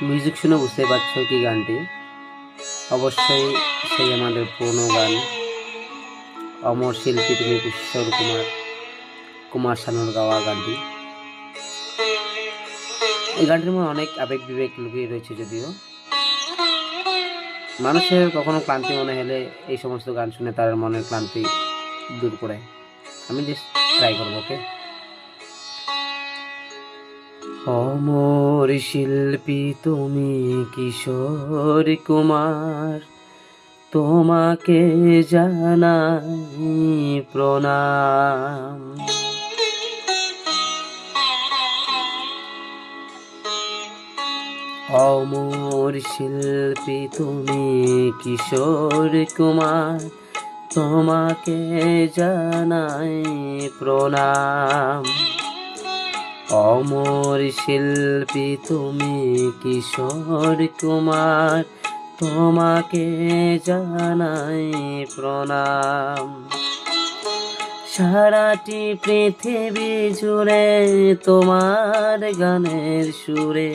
Music শুনে বুঝতে পারছো কি গানটি, অবশ্যই সেই আমাদের পুরনো গান অমর শিল্পী তুমি কিশোর কুমার শানুর গাওয়া গানটি। এই গানটির মধ্যে অনেক আবেগ বিবেক লুকিয়ে রয়েছে। যদিও মানুষের কখনো ক্লান্তি মনে হলে এই সমস্ত গান শুনে তার মনের ক্লান্তি দূর করে। আমি জাস্ট ট্রাই করবো। ওকে। অমর শিল্পী তুমি কিশোর কুমার, তোমাকে জানাই প্রণাম। অমর শিল্পী তুমি কিশোর কুমার, তোমাকে জানাই প্রণাম। অমর শিল্পী তুমি কিশোর কুমার, তোমাকে জানাই প্রণাম। সারাটি পৃথিবী জুড়ে তোমার গানের সুরে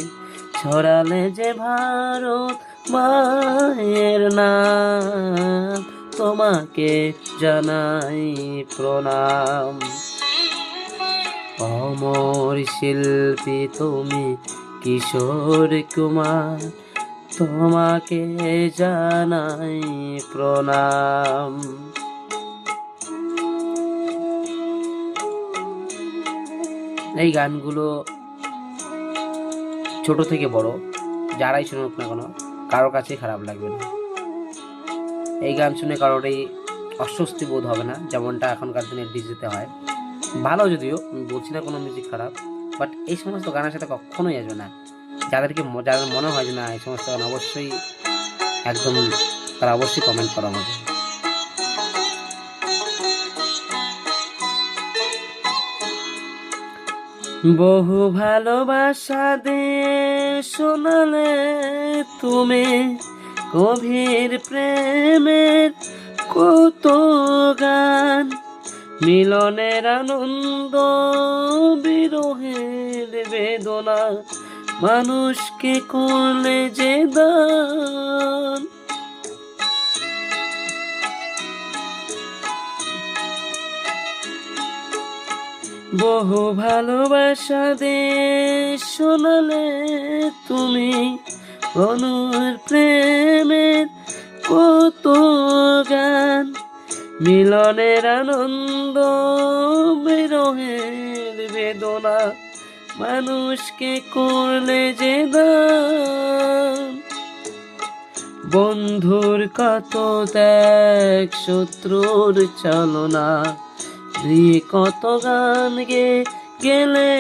ছড়ালে যে ভারত মায়ের নাম, তোমাকে জানাই প্রণাম। অমর শিল্পী তুমি কিশোর কুমার, তোমাকে জানাই প্রণাম। এই গানগুলো ছোট থেকে বড় যারাই শুনুক না কেন কারোর কাছেই খারাপ লাগবে না। এই গান শুনে কারোরই অস্বস্তি বোধ হবে না, যেমনটা এখনকার দিনে ডিজেতে হয়। ভালো, যদিও আমি বলছি না কোনো মিউজিক খারাপ, বাট এই সমস্ত গানের সাথে কখনোই আসবে না। যাদের মনে হয় যে না এই সমস্ত গান অবশ্যই একদম, তারা অবশ্যই কমেন্ট করো আমাকে। বহু ভালোবাসা দিয়ে শোনালে তুমি গভীর প্রেমের কত গান, মিলনের আনন্দ বিরহের বেদনা, মানুষকে করলে যে দান। বহু ভালোবাসা দিয়ে শোনালে তুমি অনুর প্রেমের কত গান, মিলনের আনন্দ বিরহের বেদনা, মানুষকে করলে যে দান। বন্ধুর কত ত্যাগ, শত্রুর চালনা, কত গান গেলে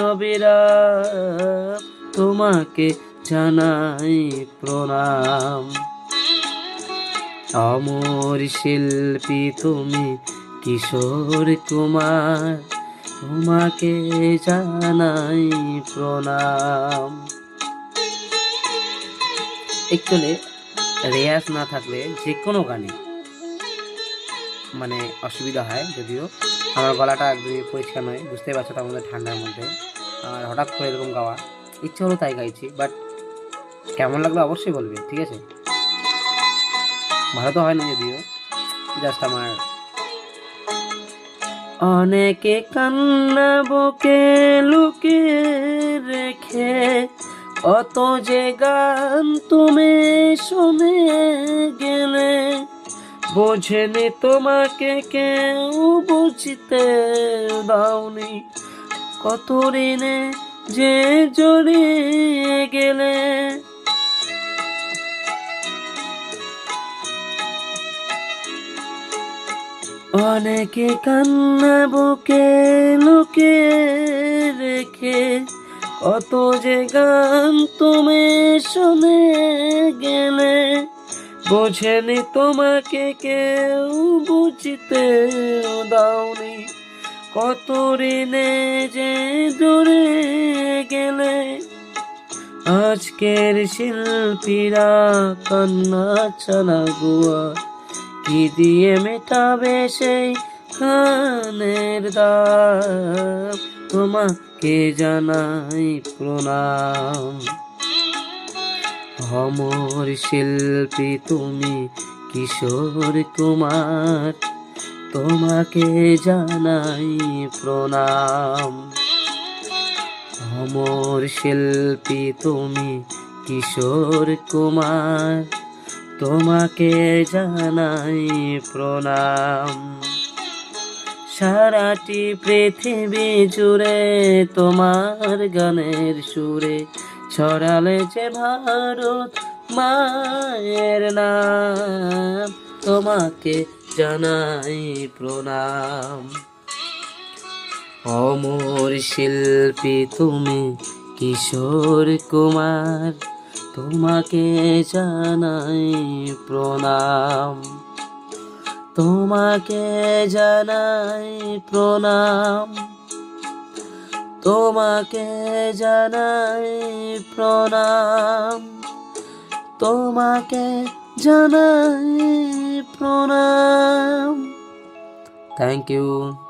অবিরাম, তোমাকে জানাই প্রণাম। অমর শিল্পী তুমি কিশোর কুমার, তোমাকে জানাই প্রণাম। একচুয়ালি রেয়াজ না থাকলে যে কোনো গানে মানে অসুবিধা হয়। যদিও আমার গলাটা একদমই পরিষ্কার নয়, বুঝতেই পারছো, তার মধ্যে ঠান্ডার মধ্যে আর হঠাৎ করে এরকম গাওয়া ইচ্ছে হলো তাই গাইছি। বাট কেমন লাগলো অবশ্যই বলবে, ঠিক আছে? ভালো তো হয় না, যদিও জাস্ট আমার অনেকে কান্না বুকে লুকিয়ে রেখে, অত যে গান তুমি শুনে গেলে, বোঝেনি তোমাকে কেউ বুঝতে দাওনি, কত ঋণে যে জড়িয়ে গেলে। অনেকে কান্না বুকে লুকিয়ে রেখে, কত যে গান তুমি শুনে গেলে, বোঝেনি তোমাকে কেউ বুঝতে দাওনি, কত ঋণে যে জুড়ে গেলে। আজকের শিল্পীরা কান্না ছাড়া গোয়া কি দিয়ে মেটাবে সেই গানের দাম, তোমাকে জানাই প্রণাম। অমর শিল্পী তুমি কিশোর কুমার, তোমাকে জানাই প্রণাম। অমর শিল্পী তুমি কিশোর কুমার, তোমাকে জানাই প্রণাম। সারাটি পৃথিবী জুড়ে তোমার গানের সুরে ছড়ালে যে ভারত মায়ের নাম, তোমাকে জানাই প্রণাম। অমর শিল্পী তুমি কিশোর কুমার, তোমাকে জানাই প্রণাম। তোমাকে জানাই প্রণাম, তোমাকে জানাই প্রণাম, তোমাকে জানাই প্রণাম। Thank you.